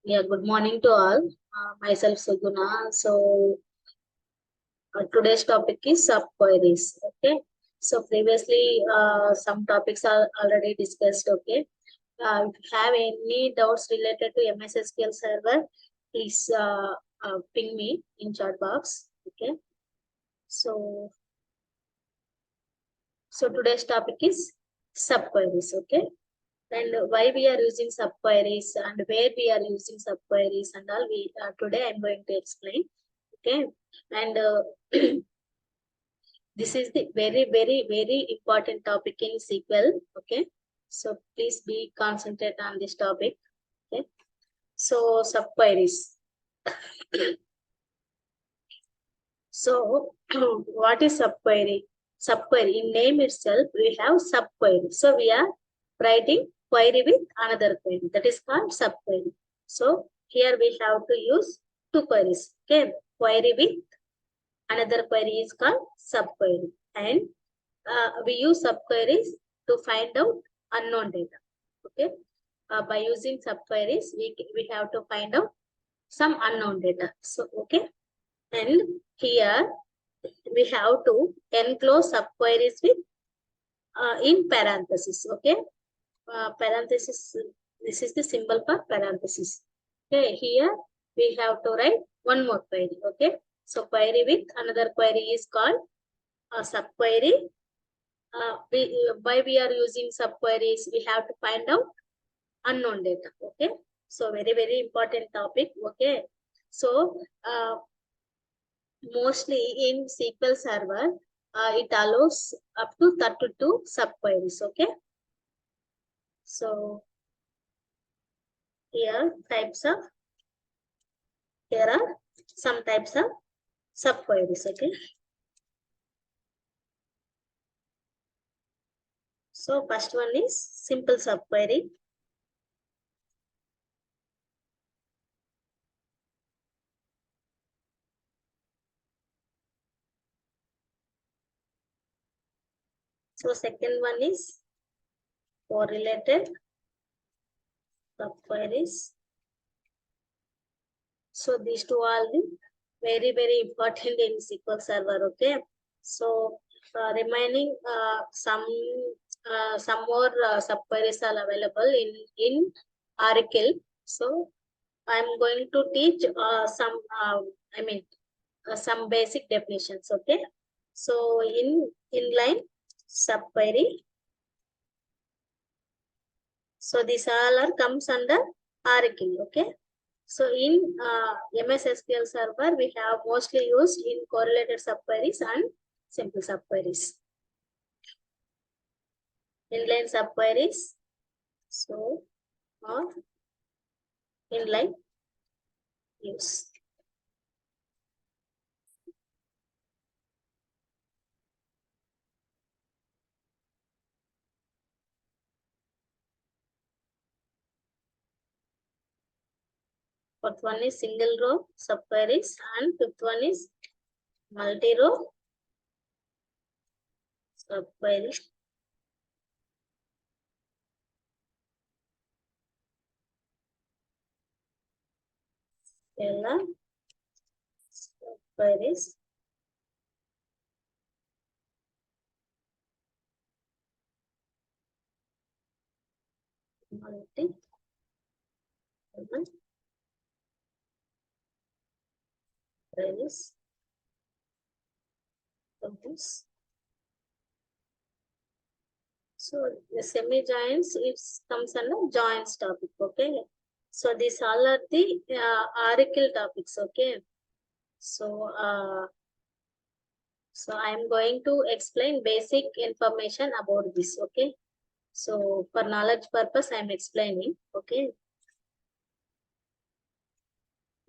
Yeah, good morning to all. Myself Suguna. So today's topic is subqueries. Okay. So previously, some topics are already discussed. Okay. If you have any doubts related to MS SQL Server, please ping me in chat box. Okay. So today's topic is subqueries. Okay. And why we are using subqueries and where we are using subqueries and all. Today I'm going to explain. Okay. And this is the very important topic in SQL. Okay. So please be concentrate on this topic. Okay. So subqueries. So what is subquery? Subquery in name itself we have subquery. So we are writing query with another query. That is called subquery. So here we have to use two queries. Okay. Query with another query is called subquery. And we use subqueries to find out unknown data. Okay. By using subqueries, we have to find out some unknown data. So, okay. And here we have to enclose subqueries with in parenthesis. Okay. Parenthesis, this is the symbol for parenthesis. Okay. Here we have to write one more query. Okay. So, query with another query is called a subquery. Why we are using subqueries, we have to find out unknown data. Okay. So very important topic. Okay. So mostly in SQL Server, it allows up to 32 subqueries. Okay. So here are some types of subqueries. Okay. So first one is simple subquery. So second one is correlated subqueries. So these two are the very important in SQL Server. Okay. So remaining some more subqueries are available in Oracle. So I'm going to teach some some basic definitions. Okay. So in inline subquery. So these all are comes under Oracle. Okay. So in MS SQL Server, we have mostly used in correlated subqueries and simple subqueries. Inline subqueries, so or inline use. Fourth one is single row subqueries and fifth one is multi-row subqueries. Scalar subqueries. Multi queries. So the semi-joins, it comes under joins topic. Okay. So these all are the Oracle topics. Okay. So I'm going to explain basic information about this. Okay. So for knowledge purpose, I'm explaining. Okay.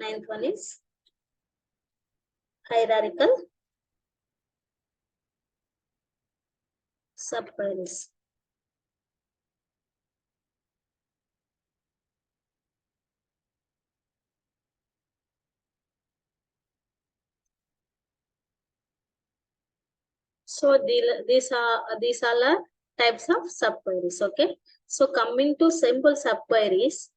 Ninth one is hierarchical subqueries. So these all are types of subqueries. Okay. So coming to simple subqueries.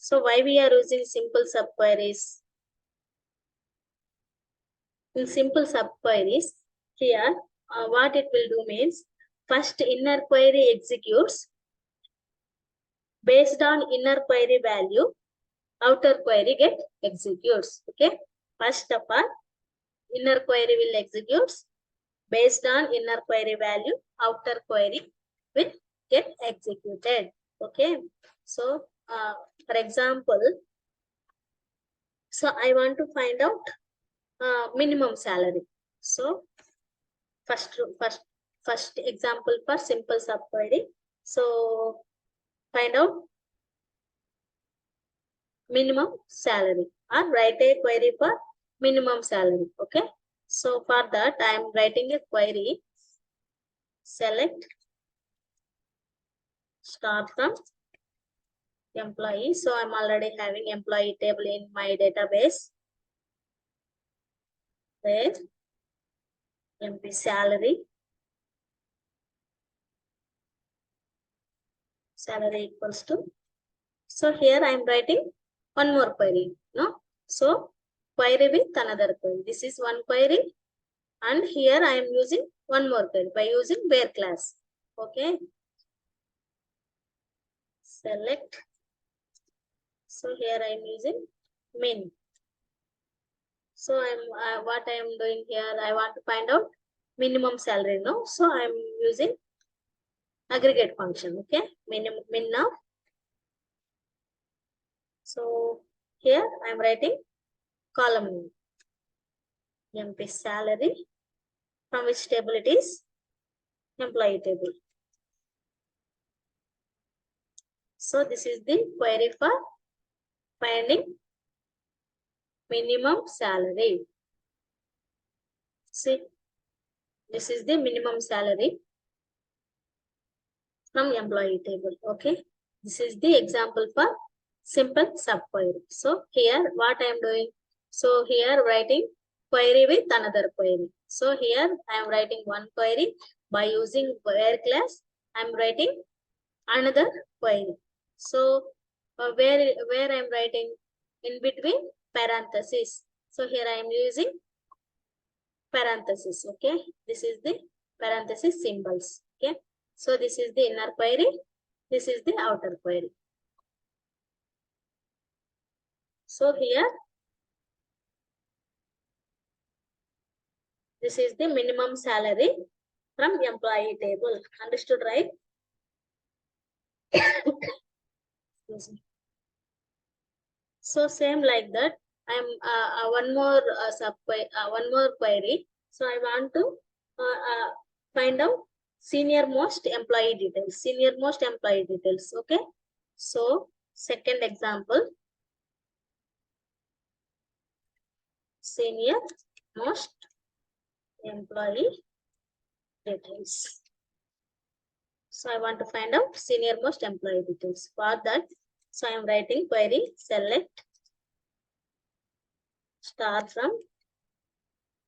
So why we are using simple subqueries? In simple subqueries, here what it will do means, first inner query executes. Based on inner query value, outer query get executes. Okay. First of all, inner query will execute. Based on inner query value, outer query will get executed. Okay. So, for example, so I want to find out minimum salary. So, first example for simple subquery. So, find out minimum salary or write a query for minimum salary. Okay. So for that, I am writing a query. Select start from employee. So I'm already having employee table in my database. Where MP salary equals to. So here I am writing one more query. No. So query with another query. This is one query. And here I am using one more query by using where class. Okay. Select. So here I am using min. So what I am doing here, I want to find out minimum salary. No, so I am using aggregate function. Okay, min now. So here I am writing column name. MP salary, from which table it is? Employee table. So this is the query for finding minimum salary. See, this is the minimum salary from employee table. Okay, this is the example for simple subquery. So here what I am doing? So here writing query with another query. So here I am writing one query by using where class. I am writing another query. So where I am writing in between parentheses. So here I am using parentheses. Okay, this is the parenthesis symbols. Okay, so this is the inner query. This is the outer query. So here, this is the minimum salary from employee table. Understood, right? So same like that. I'm one more one more query. So I want to find out senior most employee details. Senior most employee details. Okay. So second example, senior most employee details. So I want to find out senior most employee details. For that, so I am writing query select start from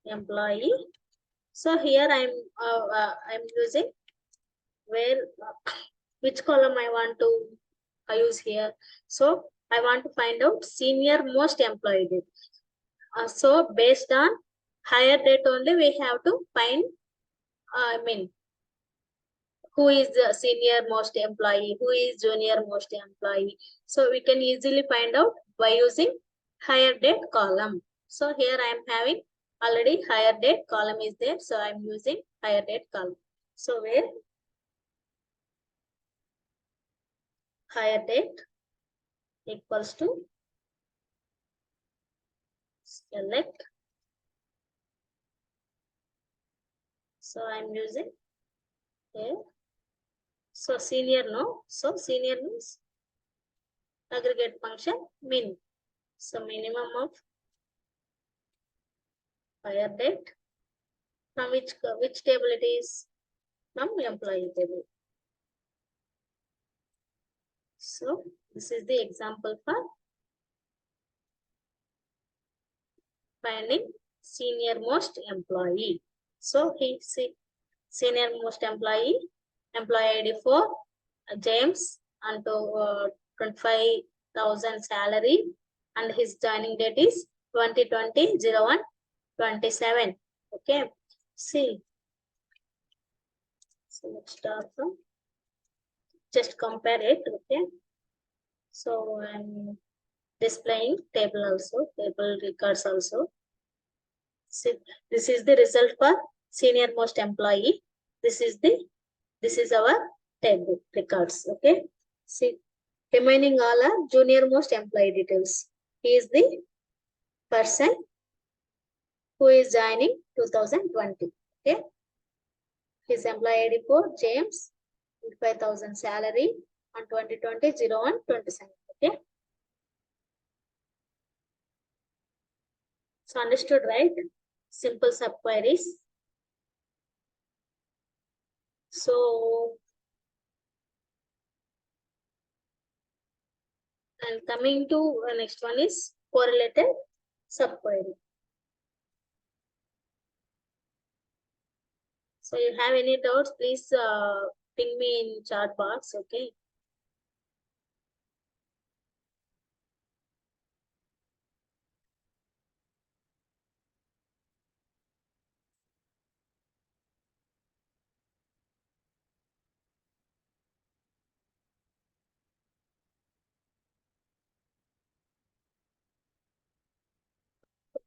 employee. So here I'm using where which column I want to use here. So I want to find out senior most employee date. So based on higher date only, we have to find. Who is the senior most employee, who is junior most employee. So we can easily find out by using higher date column. So here I am having already higher date column is there. So I am using higher date column. So where higher date equals to select. So I am using here. So senior no. So senior means aggregate function min. So minimum of higher date from which table it is? From employee table. So this is the example for finding senior most employee. So he see senior most employee ID 4 James and to 25 thousand salary, and his joining date is 2020-01-27. Okay, see, so let's start from, just compare it. Okay, so I'm displaying table also, table records also. See, this is the result for senior most employee. This is our table records. Okay, see, remaining all are junior most employee details. He is the person who is joining 2020. Okay, his employee ID code James, 5,000 salary on 2020-01-27. Okay, so understood, right? Simple subqueries. So, and coming to next one is correlated subquery. So you have any doubts, please ping me in chat box. Okay.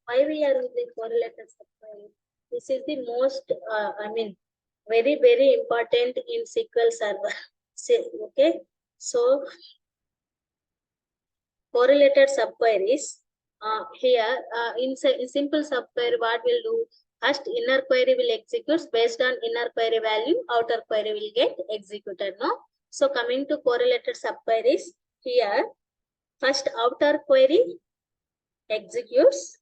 Why we are using correlated subquery? This is the most, very, very important in SQL Server. Okay. So correlated subqueries, here in simple subquery, what will do? First, inner query will execute based on inner query value, outer query will get executed. No. So coming to correlated subqueries, here first outer query executes.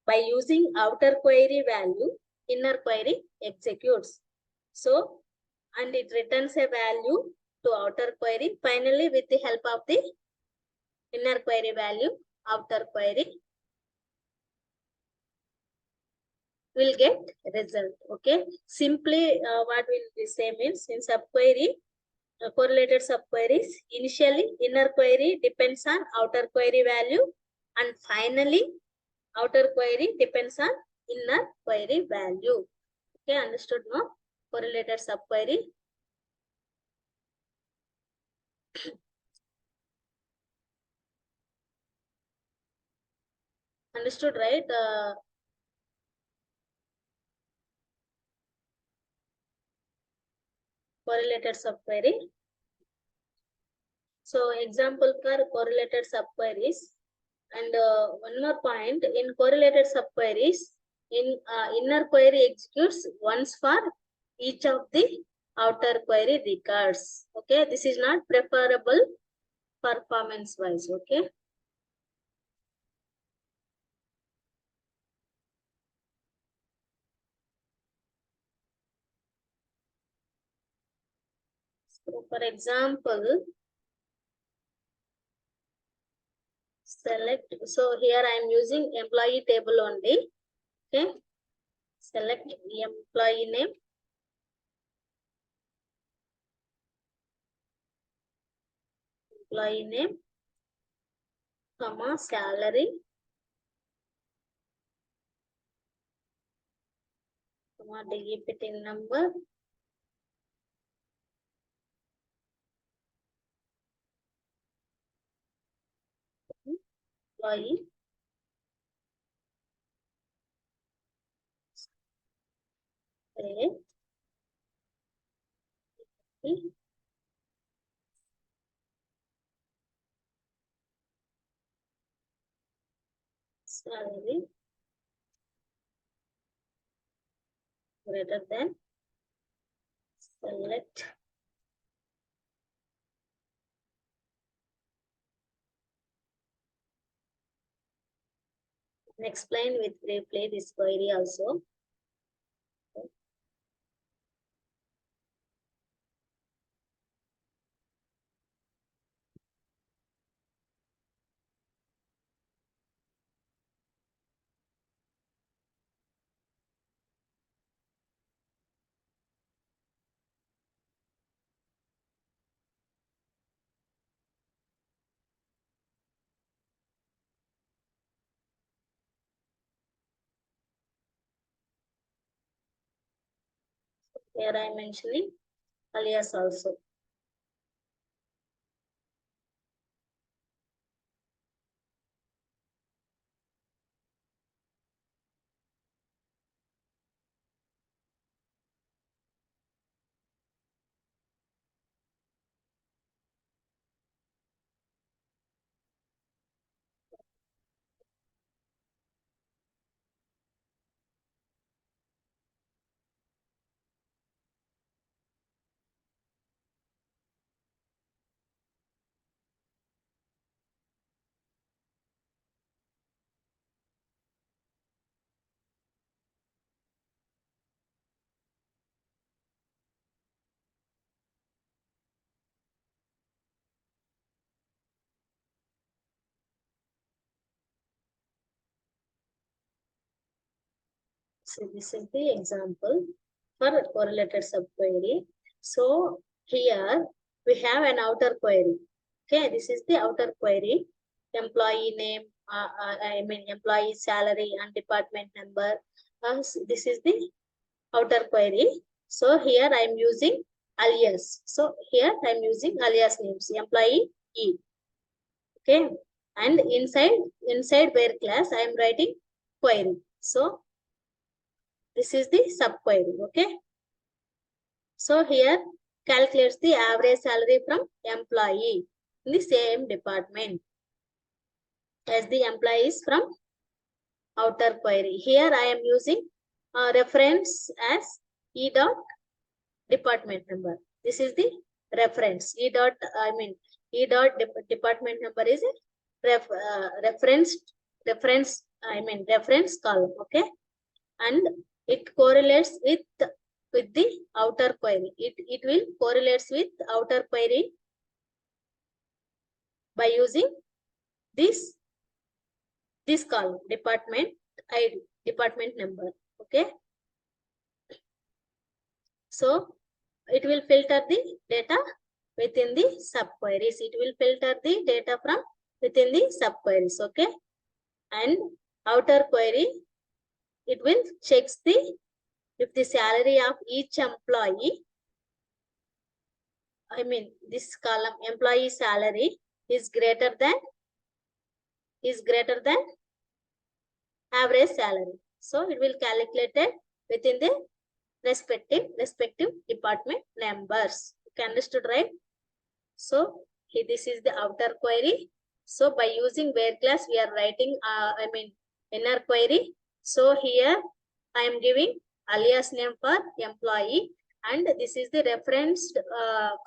By using outer query value, inner query executes. So, and it returns a value to outer query. Finally, with the help of the inner query value, outer query will get result. Okay. Simply, what will we say means in subquery, correlated subqueries, initially inner query depends on outer query value, and finally outer query depends on inner query value. Okay, understood, no? Correlated subquery. Understood, right? Correlated subquery. So example for correlated subqueries. And one more point, in correlated subqueries, in inner query executes once for each of the outer query records. Okay, this is not preferable performance wise. Okay. So for example, select, so here I am using employee table only. Okay, select employee name, comma, salary, comma, DEPT number, employee, pay, salary greater than, select, and explain with replay this query also. Here I am mentioning alias also. So this is the example for correlated subquery. So here we have an outer query. Okay, this is the outer query. Employee name, I mean employee salary and department number. This is the outer query. So here I am using alias. So here I am using alias names, employee E. Okay, and inside where class I am writing query. So this is the subquery. Okay, so here calculates the average salary from employee in the same department as the employees from outer query. Here I am using reference as E dot department number. This is the reference. E dot, I mean, E dot department number is a reference column. Okay, and it correlates with the outer query. It will correlates with outer query by using this column, department ID, department number. Okay, so it will filter the data within the subqueries. It will filter the data from within the subqueries. Okay, and outer query, it will checks the if the salary of each employee, I mean this column employee salary is greater than average salary. So it will calculate it within the respective department numbers. You understood, right? So this is the outer query. So by using where class we are writing inner query. So here I am giving alias name for employee, and this is the referenced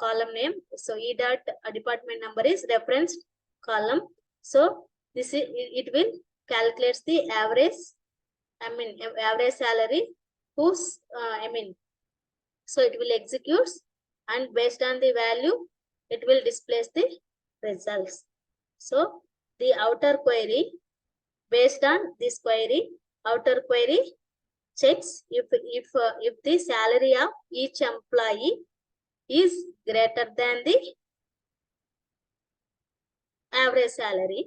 column name. So E dot department number is referenced column. So this is it will calculates the average, average salary whose so it will execute, and based on the value it will display the results. So the outer query, based on this query, outer query checks if the salary of each employee is greater than the average salary,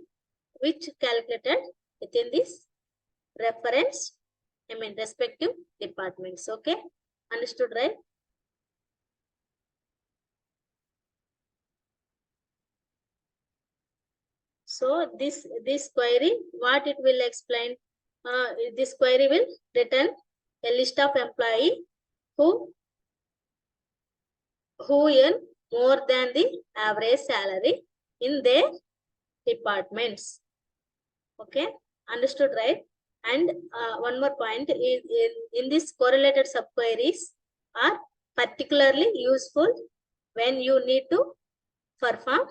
which calculated within this reference, respective departments. Okay, understood, right? So this query, what it will explain? This query will return a list of employee who earn more than the average salary in their departments. Okay, understood, right? And one more point is in this correlated subqueries are particularly useful when you need to perform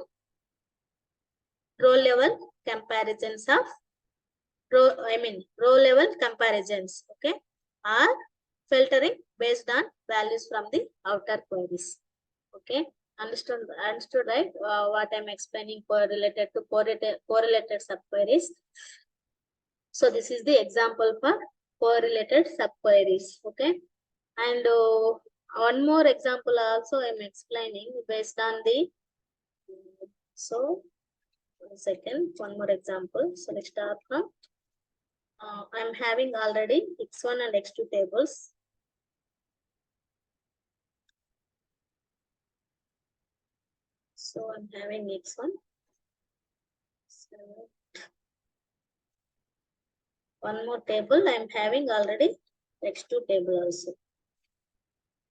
row level comparisons of row level comparisons. Okay, or filtering based on values from the outer queries. Okay, understood, right? What I'm explaining correlated to correlated subqueries. So this is the example for correlated subqueries. Okay, and one more example also I'm explaining based on the. So 1 second, one more example. So let's start from. I'm having already x1 and x2 tables. So I'm having x1. So one more table I'm having already, x2 table also.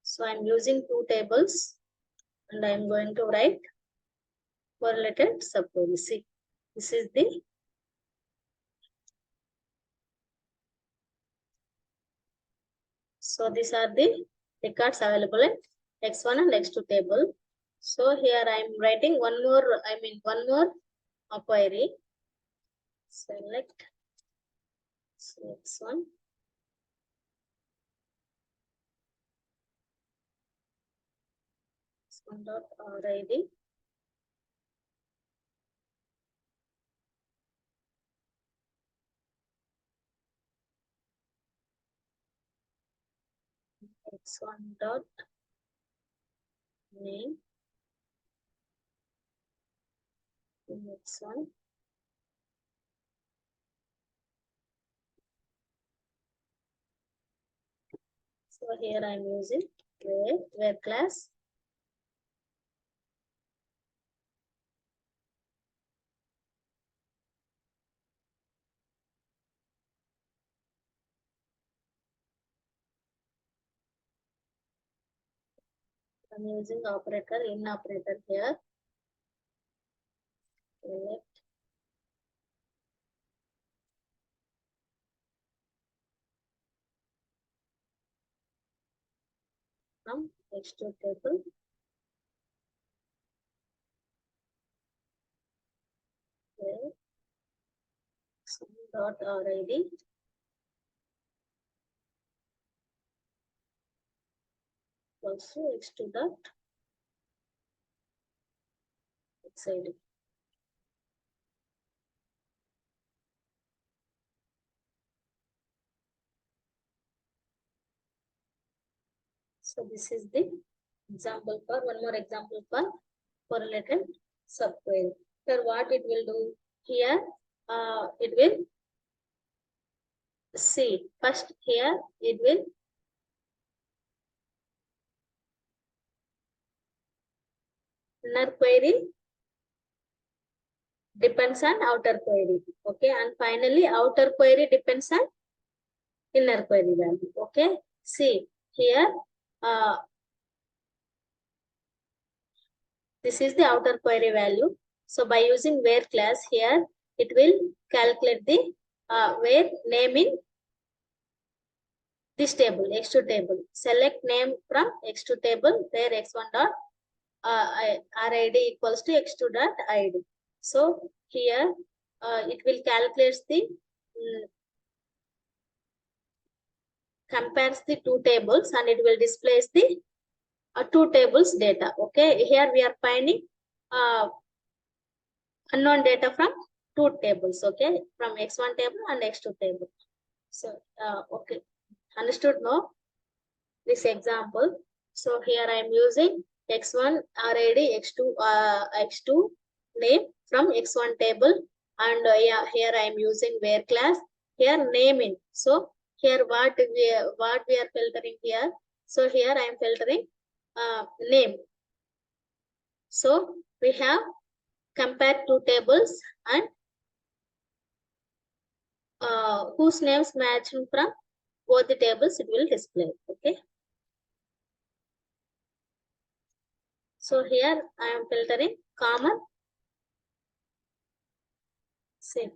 So I'm using two tables and I'm going to write correlated subquery. See, this is the, so these are the records available in x1 and x2 table. So here I'm writing one more, one more query. Select, so x1, x1 dot rid, x1 dot name, x1. So here I'm using where class. I'm using operator, in operator here. Select, from x2 table. Where x1 dot rid, also x2 dot xid. So this is the example for, one more example for correlated subquery. Here what it will do here, it will see first here, it will inner query depends on outer query. Okay, and finally outer query depends on inner query value. Okay, see here, this is the outer query value. So by using where class here, it will calculate the where name in this table, x2 table. Select name from x2 table where x1 dot rid equals to x2 dot id. So here it will calculate the compares the two tables and it will displays the two tables data. Okay, here we are finding unknown data from two tables. Okay, from x1 table and x2 table. So okay, understood now this example. So here I am using x1 rid, x2 name from x1 table, and yeah, here I am using where class, here name in. So here what we are filtering here. So here I am filtering name. So we have compared two tables and whose names matching from both the tables it will display. Okay. So here I am filtering common. See,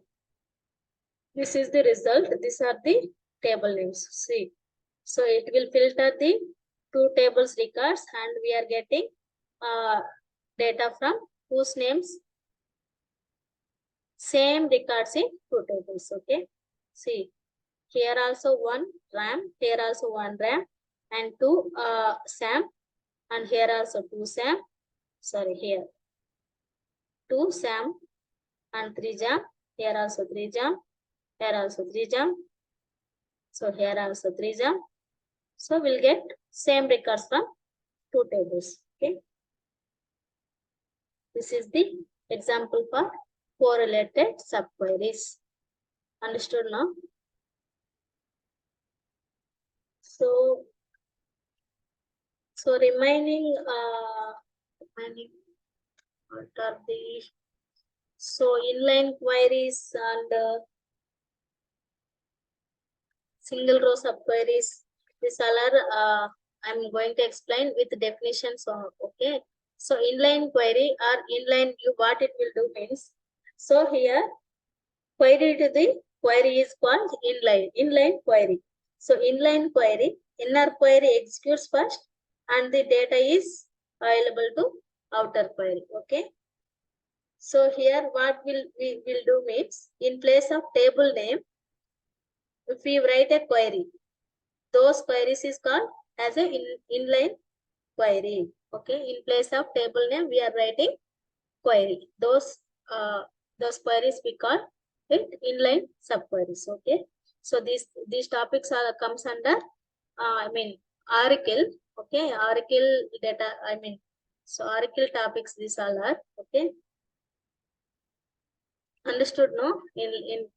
this is the result. These are the table names. See, so it will filter the two tables records and we are getting data from whose names same records in two tables. Okay. See, here also one RAM, here also one RAM and two SAM, and here also two SAM. Sorry, here two SAM and three JAM. Here also three JAM. Here also three JAM. So here also three JAM. So we'll get same records from two tables. Okay. This is the example for correlated subqueries. Understood now? So remaining what are the inline queries and single row subqueries. These all are I'm going to explain with definitions of, okay. So inline query or inline view, what it will do means, so here query to the query is called inline query. So inline query, inner query executes first and the data is available to outer query, okay. So here what we will do means, in place of table name, if we write a query, those queries is called as a inline query, okay. In place of table name, we are writing query. Those queries we call it inline subqueries, okay. So these topics are comes under Oracle, okay. Oracle data, so Oracle topics these all are, okay. Understood, no? In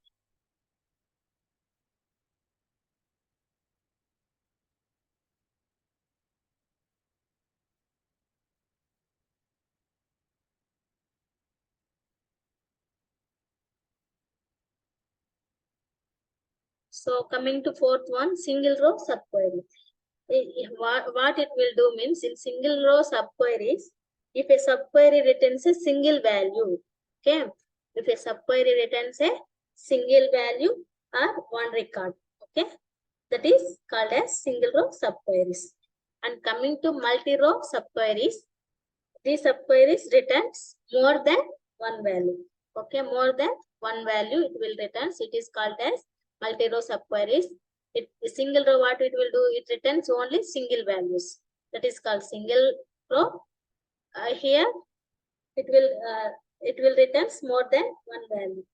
So coming to fourth one, single row subquery. What it will do means, in single row subqueries, if a subquery returns a single value, okay, if a subquery returns a single value or one record, okay, that is called as single row subqueries. And coming to multi-row subqueries, these subqueries returns more than one value, okay, more than one value it will returns. It is called as multi-row subqueries. Single row, what it will do, it returns only single values, that is called single row. Here it will returns more than one value,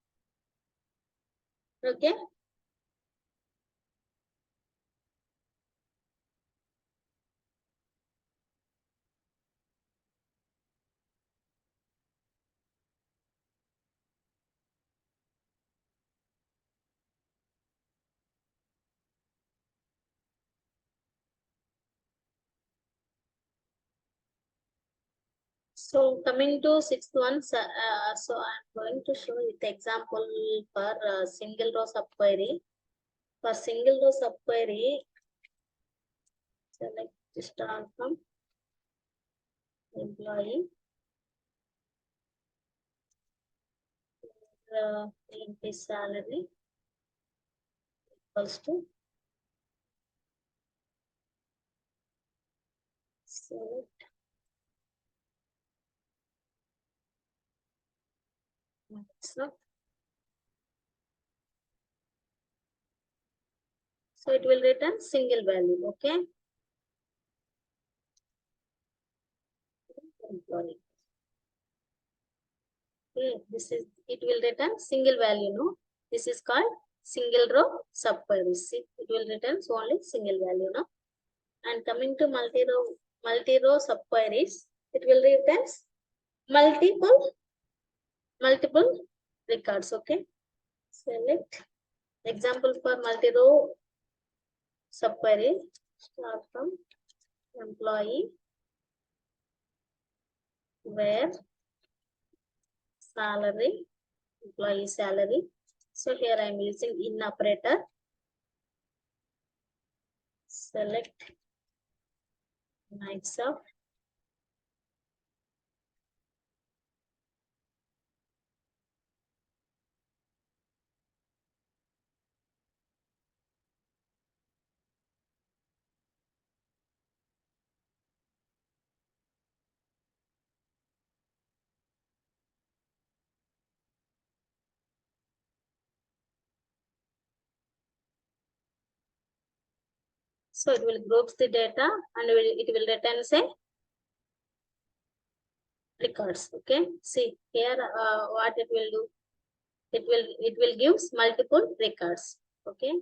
okay. So coming to sixth one, so I'm going to show you the example for single row subquery. For single row subquery, select start from employee, his salary equals to select so it will return single value, okay. Employee. Okay, it will return single value, no. This is called single row subqueries. It will return only single value, no. And coming to multi-row subqueries, it will return multiple records, okay. Select example for multi-row subquery. Start from employee where salary, employee salary. So here I am using in operator. Select nights of so it will groups the data and it will return say records, okay. See here what it will do, it will gives multiple records, okay.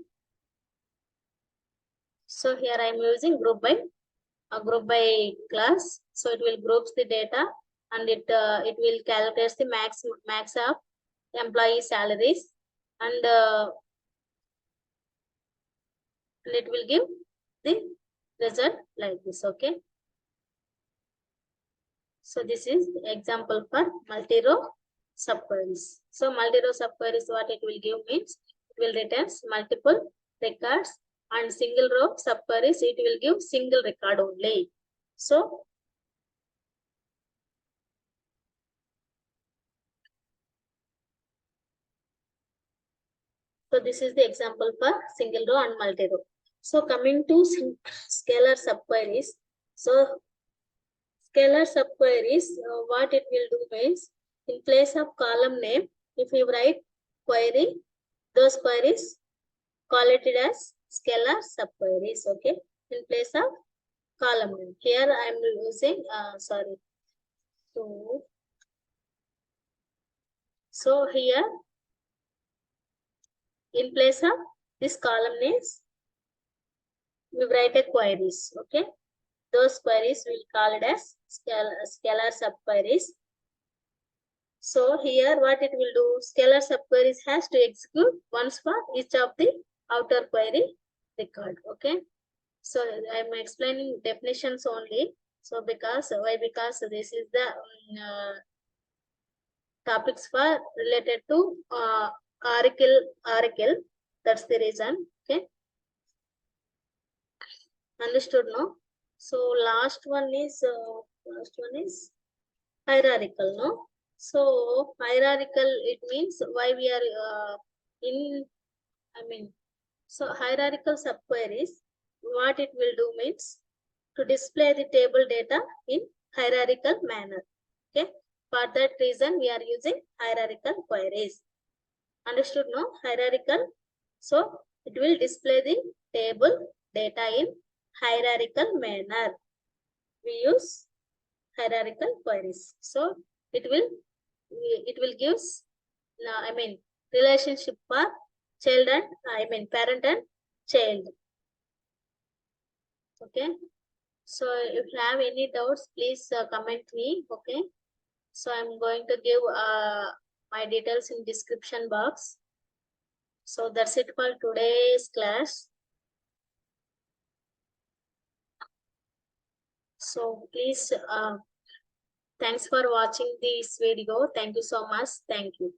So here I am using group by class. So it will groups the data and it will calculate the max of employee salaries and it will give the result like this, okay. So this is the example for multi-row subqueries. So multi-row subqueries, what it will give means it will return multiple records, and single row subqueries it will give single record only. So this is the example for single row and multi-row. So coming to scalar subqueries. So scalar subqueries, what it will do means, in place of column name, if you write query, those queries call it as scalar subqueries. Okay, in place of column name. Here I am using so here in place of this column names, we write a queries. Okay, those queries will call it as scalar subqueries. So here what it will do, scalar subqueries has to execute once for each of the outer query record. Okay. So I'm explaining definitions only. So because why? Because this is the topics for related to Oracle. That's the reason. Okay. Understood, no? So last one is hierarchical, no? So hierarchical, it means why we are in, I mean, so hierarchical subqueries, what it will do means to display the table data in hierarchical manner. Okay. For that reason, we are using hierarchical queries. Understood, no? Hierarchical. So it will display the table data in hierarchical manner. We use hierarchical queries. So it will give relationship for child and parent and child. Okay. So if you have any doubts, please comment me. Okay. So I'm going to give my details in description box. So that's it for today's class. So please, thanks for watching this video. Thank you so much. Thank you.